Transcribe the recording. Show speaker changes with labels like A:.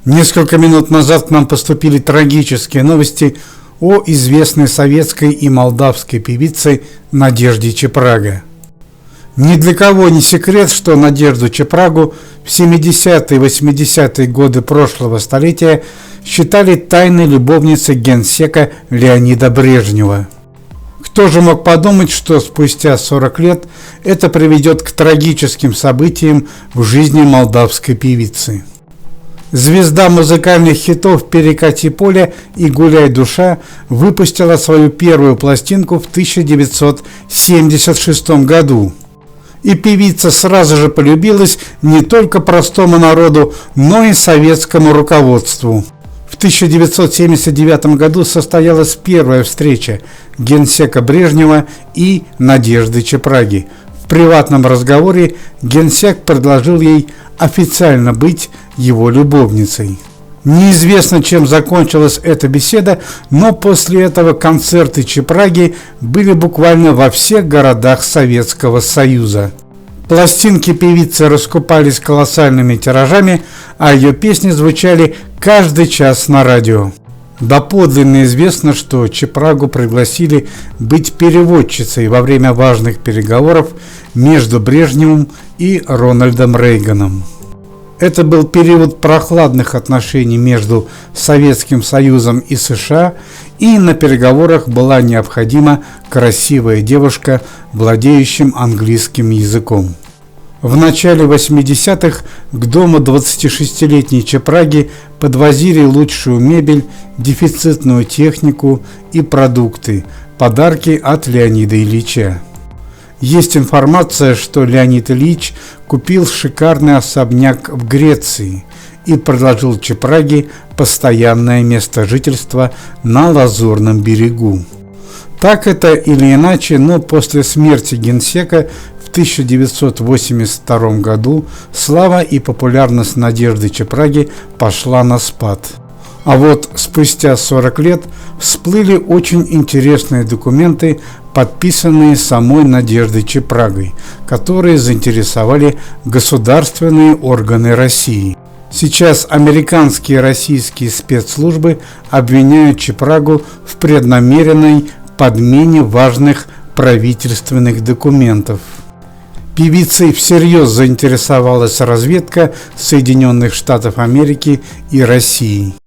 A: Несколько минут назад к нам поступили трагические новости о известной советской и молдавской певице Надежде Чепраго. Ни для кого не секрет, что Надежду Чепрагу в 70-е и 80-е годы прошлого столетия считали тайной любовницей генсека Леонида Брежнева. Кто же мог подумать, что спустя 40 лет это приведет к трагическим событиям в жизни молдавской певицы? Звезда музыкальных хитов «Перекати поле» и «Гуляй, душа» выпустила свою первую пластинку в 1976 году. И певица сразу же полюбилась не только простому народу, но и советскому руководству. В 1979 году состоялась первая встреча генсека Брежнева и Надежды Чепраги. В приватном разговоре генсек предложил ей официально быть его любовницей. Неизвестно, чем закончилась эта беседа, но после этого концерты Чепраги были буквально во всех городах Советского Союза. Пластинки певицы раскупались колоссальными тиражами, а ее песни звучали каждый час на радио. Доподлинно известно, что Чепрагу пригласили быть переводчицей во время важных переговоров между Брежневым и Рональдом Рейганом. Это был период прохладных отношений между Советским Союзом и США, и на переговорах была необходима красивая девушка, владеющая английским языком. В начале 80-х к дому 26-летней Чепраги подвозили лучшую мебель, дефицитную технику и продукты, подарки от Леонида Ильича. Есть информация, что Леонид Ильич купил шикарный особняк в Греции и предложил Чепраге постоянное место жительства на Лазурном берегу. Так это или иначе, но после смерти генсека в 1982 году слава и популярность Надежды Чепраги пошла на спад. А вот спустя 40 лет всплыли очень интересные документы, подписанные самой Надеждой Чепрагой, которые заинтересовали государственные органы России. Сейчас американские и российские спецслужбы обвиняют Чепрагу в преднамеренной подмене важных правительственных документов. Певицей всерьез заинтересовалась разведка Соединенных Штатов Америки и России.